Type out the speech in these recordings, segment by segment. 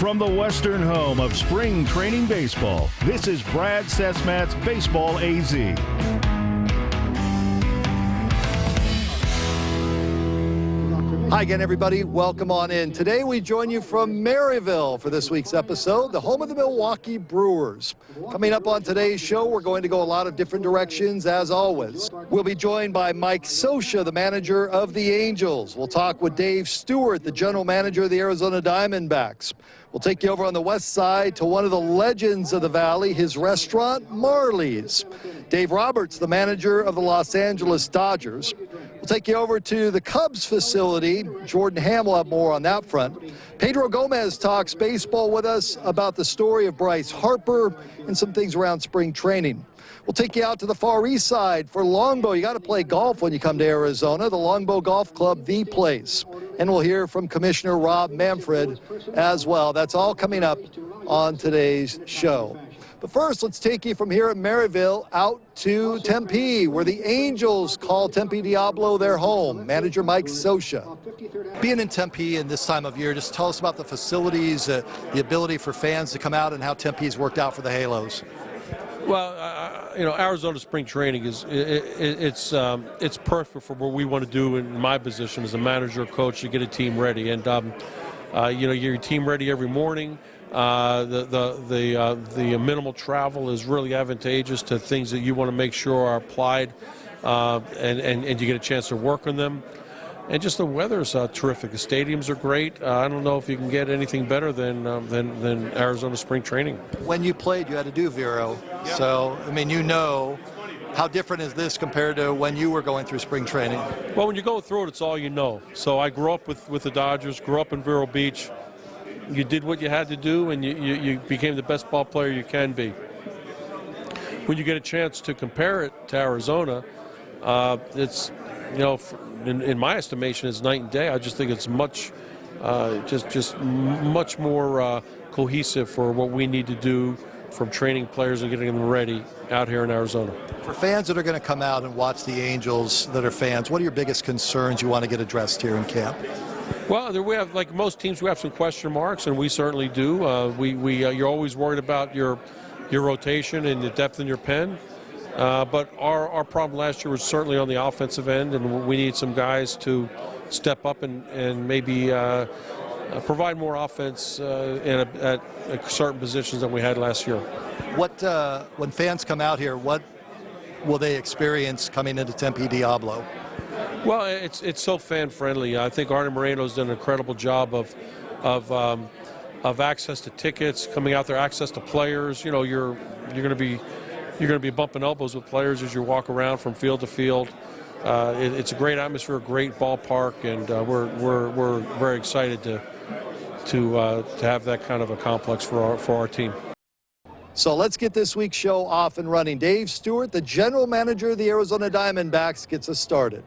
From the western home of spring training baseball, this is Brad Cesmat's Baseball AZ. Hi again, everybody. Welcome on in. Today we join you from Maryville for this week's episode, the home of the Milwaukee Brewers. Coming up on today's show, we're going to go a lot of different directions, as always. We'll be joined by Mike Scioscia, the manager of the Angels. We'll talk with Dave Stewart, the general manager of the Arizona Diamondbacks. We'll take you over on the west side to one of the legends of the Valley, his restaurant, Marley's. Dave Roberts, the manager of the Los Angeles Dodgers. We'll take you over to the Cubs facility. Jordan Ham will have more on that front. Pedro Gomez talks baseball with us about the story of Bryce Harper and some things around spring training. We'll take you out to the Far East Side for Longbow. You got to play golf when you come to Arizona. The Longbow Golf Club, the place. And we'll hear from Commissioner Rob Manfred as well. That's all coming up on today's show. But first, let's take you from here at Maryville out to Tempe, where the Angels call Tempe Diablo their home. Manager Mike Scioscia. Being in Tempe in this time of year, just tell us about the facilities, the ability for fans to come out, and how Tempe's worked out for the Halos. Well, Arizona spring training it's perfect for what we want to do in my position as a manager or coach to get a team ready. And your team ready every morning. The minimal travel is really advantageous to things that you want to make sure are applied, and you get a chance to work on them. And just the weather is terrific. The stadiums are great. I don't know if you can get anything better than Arizona spring training. When you played, you had to do Vero. Yeah. So, you know, how different is this compared to when you were going through spring training? Well, when you go through it, it's all you know. So I grew up with the Dodgers, grew up in Vero Beach. You did what you had to do, and you became the best ball player you can be. When you get a chance to compare it to Arizona, it's, in my estimation, it's night and day. I just think it's much more cohesive for what we need to do from training players and getting them ready out here in Arizona. For fans that are going to come out and watch the Angels that are fans, what are your biggest concerns you want to get addressed here in camp? Well, we have, like most teams, we have some question marks, and we certainly do. You're always worried about your rotation and the depth in your pen. But our problem last year was certainly on the offensive end, and we need some guys to step up and maybe provide more offense at certain positions than we had last year. When fans come out here, what will they experience coming into Tempe Diablo? Well, it's so fan friendly. I think Artie Moreno's done an incredible job of access to tickets, coming out there, access to players. You're going to be bumping elbows with players as you walk around from field to field. It's a great atmosphere, a great ballpark, and we're very excited to have that kind of a complex for our team. So let's get this week's show off and running. Dave Stewart, the general manager of the Arizona Diamondbacks, gets us started.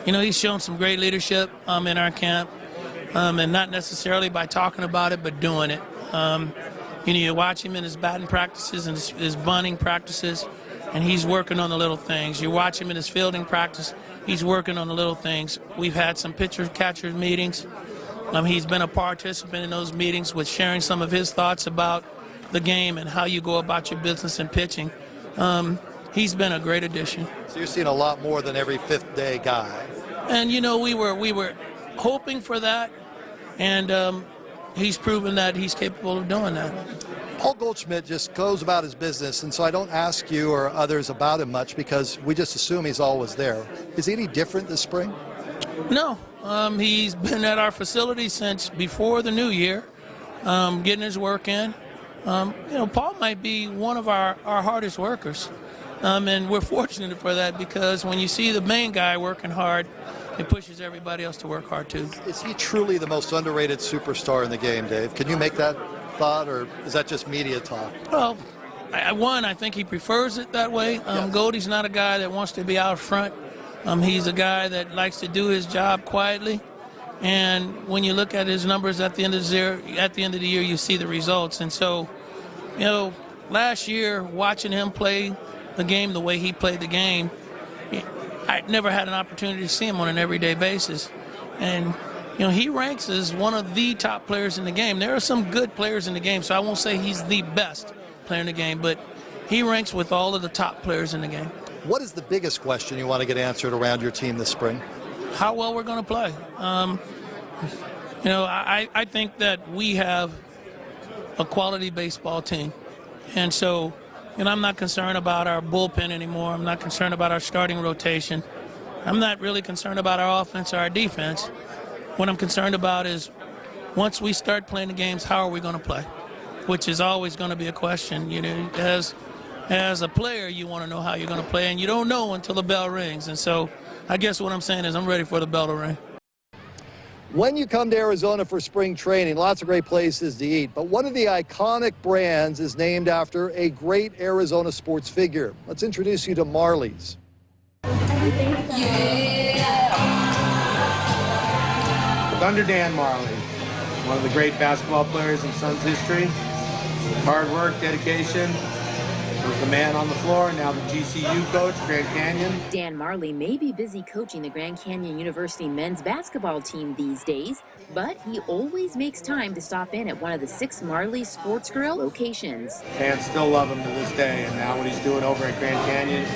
He's shown some great leadership in our camp, and not necessarily by talking about it, but doing it. You watch him in his batting practices and his bunting practices, and he's working on the little things. You watch him in his fielding practice, he's working on the little things. We've had some pitcher-catcher meetings. He's been a participant in those meetings with sharing some of his thoughts about the game and how you go about your business in pitching. He's been a great addition. So you're seeing a lot more than every fifth day guy. And we were hoping for that, and he's proven that he's capable of doing that. Paul Goldschmidt just goes about his business, and so I don't ask you or others about him much because we just assume he's always there. Is he any different this spring? No. He's been at our facility since before the new year, getting his work in. Paul might be one of our hardest workers, and we're fortunate for that because when you see the main guy working hard, it pushes everybody else to work hard too. Is he truly the most underrated superstar in the game, Dave? Can you make that thought, or is that just media talk? Well, I think he prefers it that way. Yes. Goldie's not a guy that wants to be out front. He's a guy that likes to do his job quietly. And when you look at his numbers at the end of the year, you see the results. And so, last year, watching him play the game the way he played the game, I never had an opportunity to see him on an everyday basis. And he ranks as one of the top players in the game. There are some good players in the game, so I won't say he's the best player in the game, but he ranks with all of the top players in the game. What is the biggest question you want to get answered around your team this spring? How well we're going to play. I think that we have a quality baseball team. And so, I'm not concerned about our bullpen anymore. I'm not concerned about our starting rotation. I'm not really concerned about our offense or our defense. What I'm concerned about is once we start playing the games, how are we going to play? Which is always going to be a question. As a player, you want to know how you're going to play, and you don't know until the bell rings. And so I guess what I'm saying is I'm ready for the bell to ring. When you come to Arizona for spring training, lots of great places to eat, but one of the iconic brands is named after a great Arizona sports figure. Let's introduce you to Marley's. Thunder Dan Marley, one of the great basketball players in Suns history. Hard work, dedication. Was the man on the floor, now the GCU coach, Grand Canyon. Dan Marley may be busy coaching the Grand Canyon University men's basketball team these days, but he always makes time to stop in at one of the 6 Marley Sports Grill locations. Fans still love him to this day, and now what he's doing over at Grand Canyon,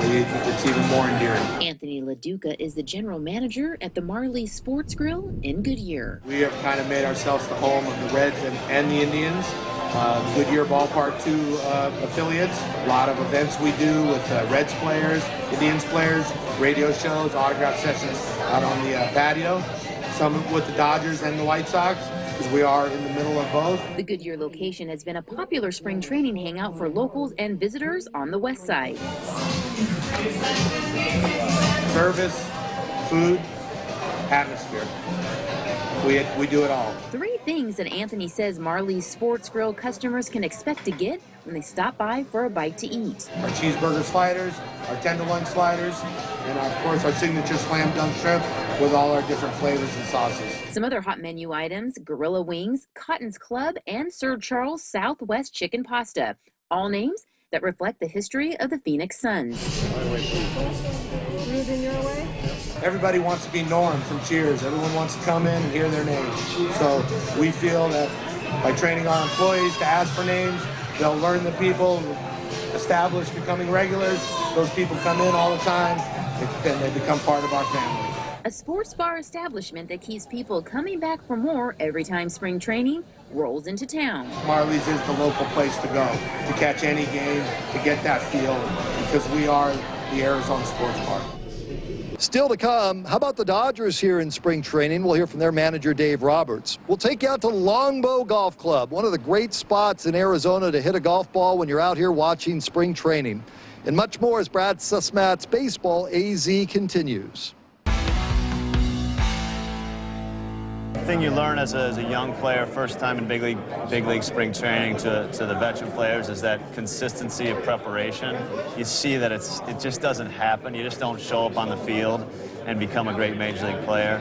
it's even more endearing. Anthony Lo Duca is the general manager at the Marley Sports Grill in Goodyear. We have kind of made ourselves the home of the Reds and the Indians. Goodyear Ballpark 2 affiliates. A lot of events we do with Reds players, Indians players, radio shows, autograph sessions out on the patio. Some with the Dodgers and the White Sox, because we are in the middle of both. The Goodyear location has been a popular spring training hangout for locals and visitors on the west side. Service, food, atmosphere. We do it all. 3 things that Anthony says Marley's Sports Grill customers can expect to get when they stop by for a bite to eat. Our cheeseburger sliders, our tenderloin sliders, and of course our signature slam dunk shrimp with all our different flavors and sauces. Some other hot menu items: Gorilla Wings, Cotton's Club, and Sir Charles Southwest Chicken Pasta. All names that reflect the history of the Phoenix Suns. Everybody wants to be Norm from Cheers. Everyone wants to come in and hear their name. So we feel that by training our employees to ask for names, they'll learn the people, establish becoming regulars. Those people come in all the time, and they become part of our family. A sports bar establishment that keeps people coming back for more every time spring training rolls into town. Marley's is the local place to go to catch any game, to get that feel, because we are the Arizona Sports Bar. Still to come, how about the Dodgers here in spring training? We'll hear from their manager, Dave Roberts. We'll take you out to Longbow Golf Club, one of the great spots in Arizona to hit a golf ball when you're out here watching spring training. And much more as Brad Cesmat's Baseball AZ continues. The thing you learn as a young player, first time in big league spring training to the veteran players, is that consistency of preparation. You see that it just doesn't happen. You just don't show up on the field and become a great major league player.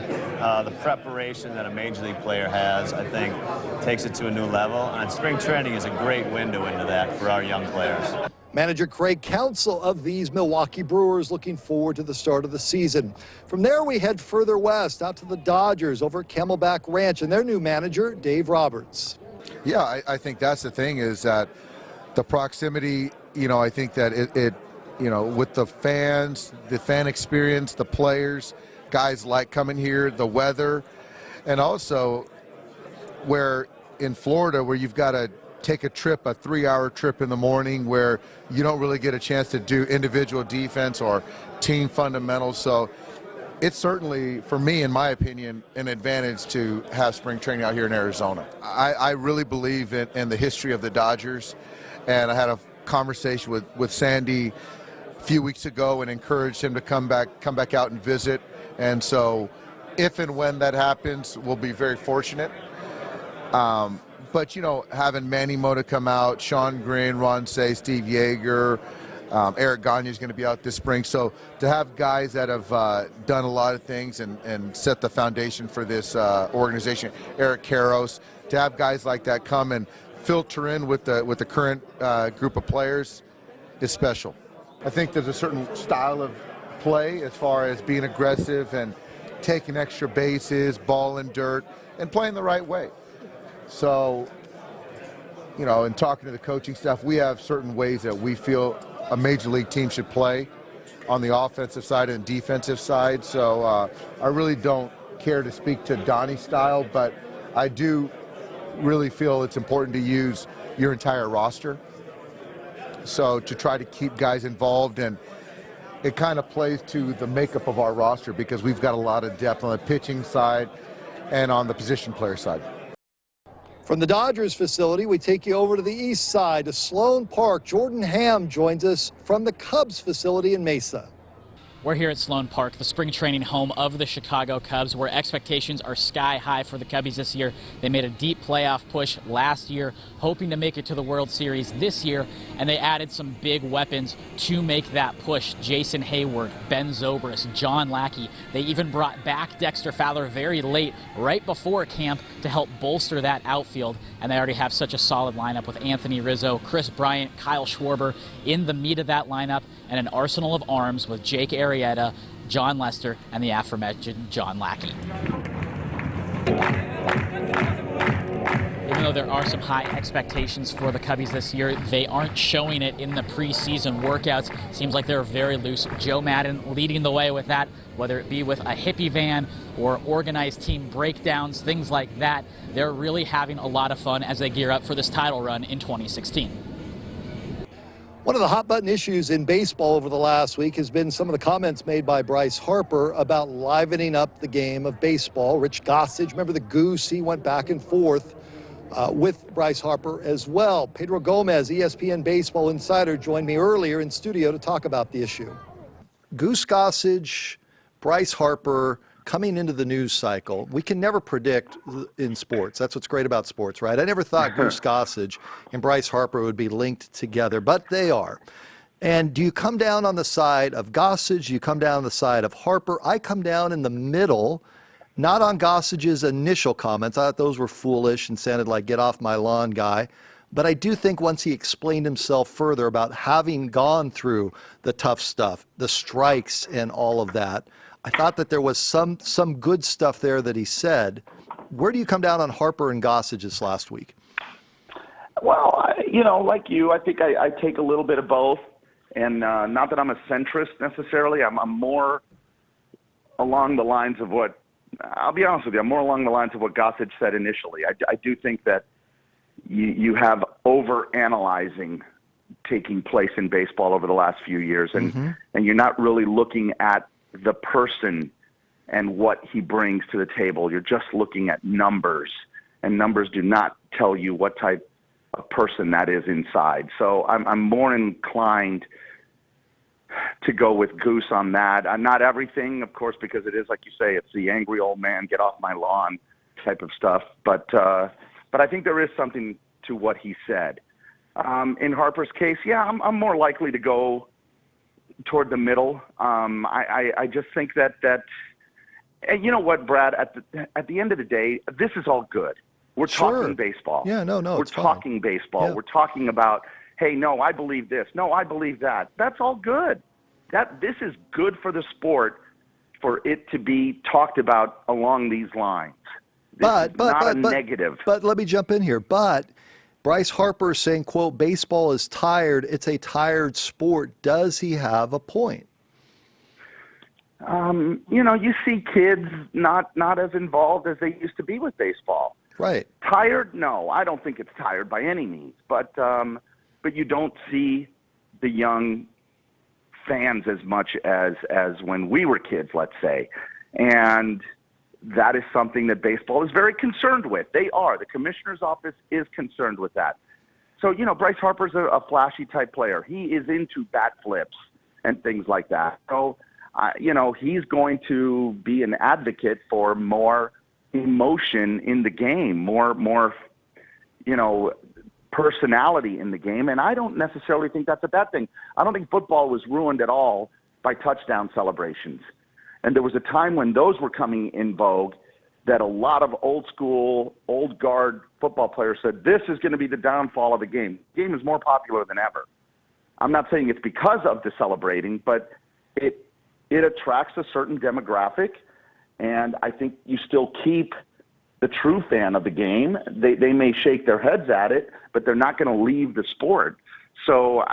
The preparation that a major league player has, I think, takes it to a new level. And spring training is a great window into that for our young players. Manager Craig Counsell of these Milwaukee Brewers looking forward to the start of the season. From there, we head further west out to the Dodgers over at Camelback Ranch and their new manager, Dave Roberts. Yeah, I think that's the thing, is that the proximity, I think that it with the fans, the fan experience, the players, guys like coming here, the weather, and also where in Florida where you've got to take a 3-hour trip in the morning where you don't really get a chance to do individual defense or team fundamentals. So it's certainly, for me, in my opinion, an advantage to have spring training out here in Arizona. I really believe in the history of the Dodgers, and I had a conversation with Sandy a few weeks ago and encouraged him to come back out and visit. And so if and when that happens, we'll be very fortunate. But, having Manny Mota come out, Sean Green, Ron Say, Steve Yeager, Eric Gagne is going to be out this spring. So to have guys that have done a lot of things and set the foundation for this organization, Eric Karros, to have guys like that come and filter in with the current group of players is special. I think there's a certain style of play as far as being aggressive and taking extra bases, ball in dirt, and playing the right way. So, you know, in talking to the coaching staff, we have certain ways that we feel a major league team should play on the offensive side and defensive side. So I really don't care to speak to Donnie's style, but I do really feel it's important to use your entire roster. So to try to keep guys involved, and it kind of plays to the makeup of our roster because we've got a lot of depth on the pitching side and on the position player side. From the Dodgers facility, we take you over to the east side to Sloan Park. Jordan Hamm joins us from the Cubs facility in Mesa. We're here at Sloan Park, the spring training home of the Chicago Cubs, where expectations are sky high for the Cubbies this year. They made a deep playoff push last year, hoping to make it to the World Series this year, and they added some big weapons to make that push. Jason Hayward, Ben Zobrist, John Lackey. They even brought back Dexter Fowler very late, right before camp, to help bolster that outfield, and they already have such a solid lineup with Anthony Rizzo, Chris Bryant, Kyle Schwarber in the meat of that lineup, and an arsenal of arms with Jake Arrieta, John Lester, and the aforementioned John Lackey. Even though there are some high expectations for the Cubbies this year, they aren't showing it in the preseason workouts. Seems like they're very loose. Joe Madden leading the way with that, whether it be with a hippie van or organized team breakdowns, things like that. They're really having a lot of fun as they gear up for this title run in 2016. One of the hot-button issues in baseball over the last week has been some of the comments made by Bryce Harper about livening up the game of baseball. Rich Gossage, remember the Goose, he went back and forth with Bryce Harper as well. Pedro Gomez, ESPN Baseball Insider, joined me earlier in studio to talk about the issue. Goose Gossage, Bryce Harper, coming into the news cycle, we can never predict in sports. That's what's great about sports, right? I never thought Goose Gossage and Bryce Harper would be linked together, but they are. And do you come down on the side of Gossage? Do you come down on the side of Harper? I come down in the middle, not on Gossage's initial comments. I thought those were foolish and sounded like get off my lawn guy. But I do think once he explained himself further about having gone through the tough stuff, the strikes and all of that, I thought that there was some good stuff there that he said. Where do you come down on Harper and Gossage this last week? Well, like you, I think I take a little bit of both. And not that I'm a centrist necessarily. I'm more along the lines of what, I'll be honest with you, I'm more along the lines of what Gossage said initially. I do think that you have over-analyzing taking place in baseball over the last few years. And you're not really looking at the person and what he brings to the table. You're just looking at numbers, and numbers do not tell you what type of person that is inside. So I'm more inclined to go with Goose on that. Not everything, of course, because it is, like you say, it's the angry old man, get off my lawn type of stuff. But I think there is something to what he said. In Harper's case, yeah, I'm more likely to go toward the middle. I just think that and you know what, Brad, at the end of the day, this is all good. We're talking baseball. Yeah, no, we're talking baseball. Yeah. We're talking about, hey, no, I believe this. No, I believe that. That's all good. This is good for the sport for it to be talked about along these lines. But not a negative. But let me jump in here. But Bryce Harper is saying, quote, baseball is tired. It's a tired sport. Does he have a point? You see kids not as involved as they used to be with baseball. Right. Tired? No, I don't think it's tired by any means. But you don't see the young fans as much as when we were kids, let's say. And that is something that baseball is very concerned with. They are. The commissioner's office is concerned with that. So, Bryce Harper's a flashy type player. He is into bat flips and things like that. So, he's going to be an advocate for more emotion in the game, more personality in the game. And I don't necessarily think that's a bad thing. I don't think football was ruined at all by touchdown celebrations. And there was a time when those were coming in vogue that a lot of old school, old guard football players said, this is going to be the downfall of the game. The game is more popular than ever. I'm not saying it's because of the celebrating, but it attracts a certain demographic, And I think you still keep the true fan of the game. They may shake their heads at it, but they're not going to leave the sport. So,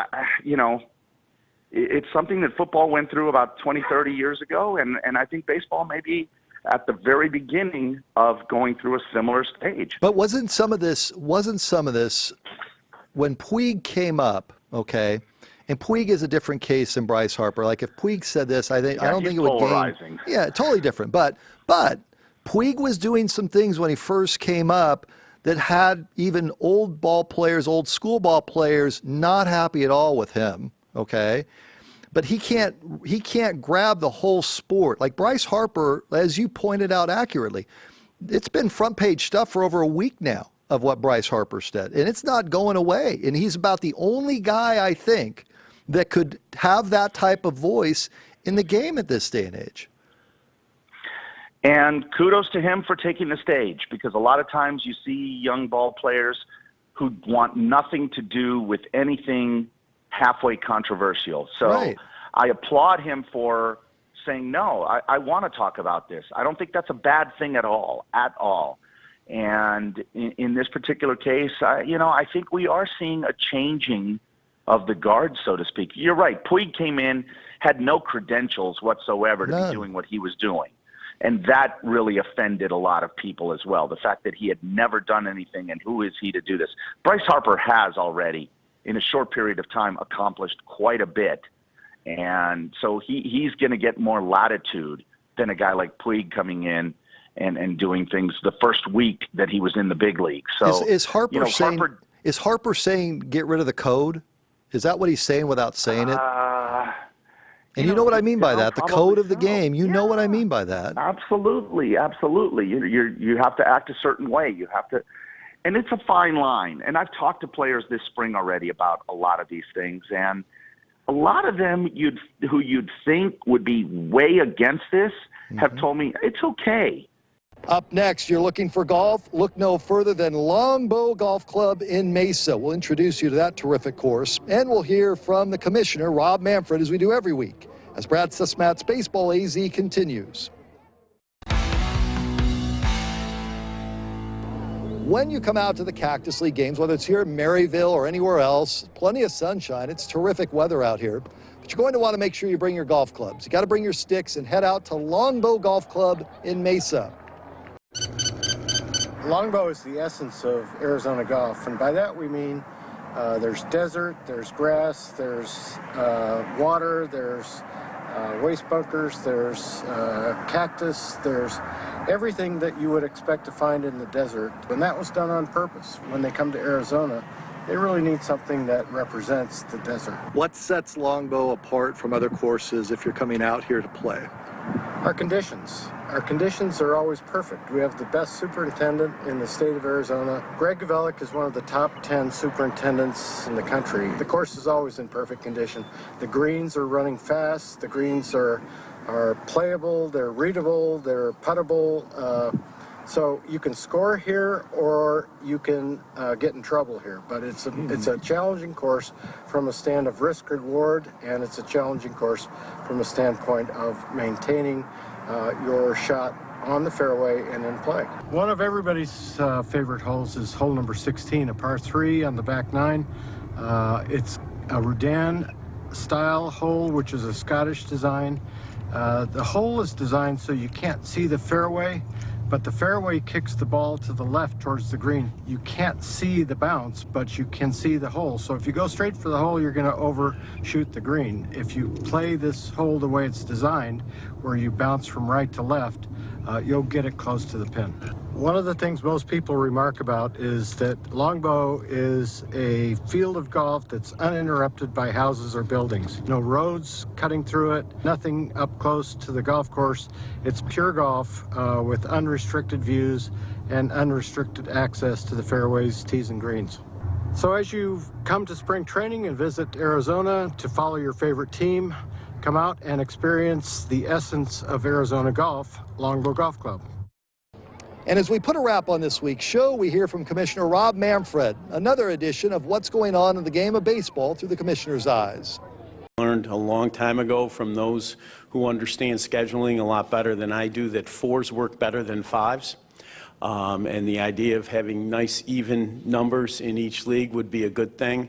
it's something that football went through about 20, 30 years ago, and I think baseball may be at the very beginning of going through a similar stage. But wasn't some of this when Puig came up, okay? And Puig is a different case than Bryce Harper. Like if Puig said this, I don't think it would polarizing. Yeah, totally different. But Puig was doing some things when he first came up that had even old ball players, old school ball players, not happy at all with him. Okay, but he can't grab the whole sport like Bryce Harper, as you pointed out accurately. It's been front page stuff for over a week now of what Bryce Harper said, and it's not going away. And he's about the only guy I think that could have that type of voice in the game at this day and age. And kudos to him for taking the stage, because a lot of times you see young ball players who want nothing to do with anything halfway controversial. So right. I applaud him for saying, no, I want to talk about this. I don't think that's a bad thing at all. And in this particular case, I think we are seeing a changing of the guard, so to speak. You're right. Puig came in, had no credentials whatsoever to be doing what he was doing. And that really offended a lot of people as well, the fact that he had never done anything, and who is he to do this? Bryce Harper has already, in a short period of time, accomplished quite a bit. And so he's going to get more latitude than a guy like Puig coming in and doing things the first week that he was in the big league. So is Harper saying get rid of the code? Is that what he's saying without saying it? And you know what I mean by that, the code of the game. You know what I mean by that. Absolutely. You have to act a certain way. You have to, and it's a fine line. And I've talked to players this spring already about a lot of these things, and a lot of them who you'd think would be way against this have told me it's okay. Up next, you're looking for golf? Look no further than Longbow Golf Club in Mesa. We'll introduce you to that terrific course, and we'll hear from the commissioner, Rob Manfred, as we do every week, as Brad Cesmat's Baseball AZ continues. When you come out to the Cactus League games, whether it's here in Maryville or anywhere else, plenty of sunshine. It's terrific weather out here. But you're going to want to make sure you bring your golf clubs. You got to bring your sticks and head out to Longbow Golf Club in Mesa. Longbow is the essence of Arizona golf, and by that we mean there's desert, there's grass, there's water, there's waste bunkers, there's cactus, there's everything that you would expect to find in the desert. And that was done on purpose. When they come to Arizona, they really need something that represents the desert. What sets Longbow apart from other courses if you're coming out here to play? Our conditions. Our conditions are always perfect. We have the best superintendent in the state of Arizona. Greg Gavelic is one of the top 10 superintendents in the country. The course is always in perfect condition. The greens are running fast. The greens are playable. They're readable. They're puttable. So you can score here or you can get in trouble here. But it's a challenging course from a stand of risk reward, and it's a challenging course from a standpoint of maintaining your shot on the fairway and in play. One of everybody's favorite holes is hole number 16, a par 3 on the back 9. It's a Rudan style hole, which is a Scottish design. The hole is designed so you can't see the fairway, but the fairway kicks the ball to the left towards the green. You can't see the bounce, but you can see the hole. So if you go straight for the hole, you're going to overshoot the green. If you play this hole the way it's designed, where you bounce from right to left, you'll get it close to the pin. One of the things most people remark about is that Longbow is a field of golf that's uninterrupted by houses or buildings. No roads cutting through it, nothing up close to the golf course. It's pure golf with unrestricted views and unrestricted access to the fairways, tees, and greens. So as you come to spring training and visit Arizona to follow your favorite team, come out and experience the essence of Arizona golf, Longbow Golf Club. And as we put a wrap on this week's show, we hear from Commissioner Rob Manfred, another edition of what's going on in the game of baseball through the commissioner's eyes. Learned a long time ago from those who understand scheduling a lot better than I do that 4s work better than 5s. And the idea of having nice even numbers in each league would be a good thing.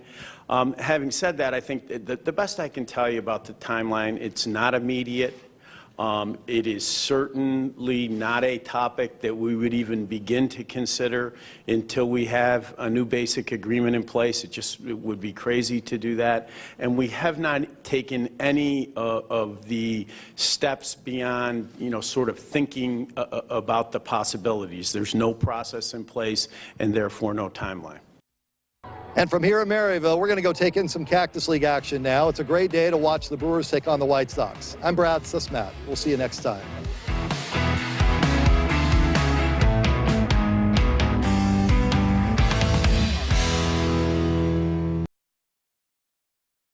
Having said that, I think the best I can tell you about the timeline, it's not immediate. It is certainly not a topic that we would even begin to consider until we have a new basic agreement in place. It would be crazy to do that. And we have not taken any of the steps beyond, sort of thinking about the possibilities. There's no process in place and therefore no timeline. And from here in Maryville, we're going to go take in some Cactus League action now. It's a great day to watch the Brewers take on the White Sox. I'm Brad Cesmat. We'll see you next time.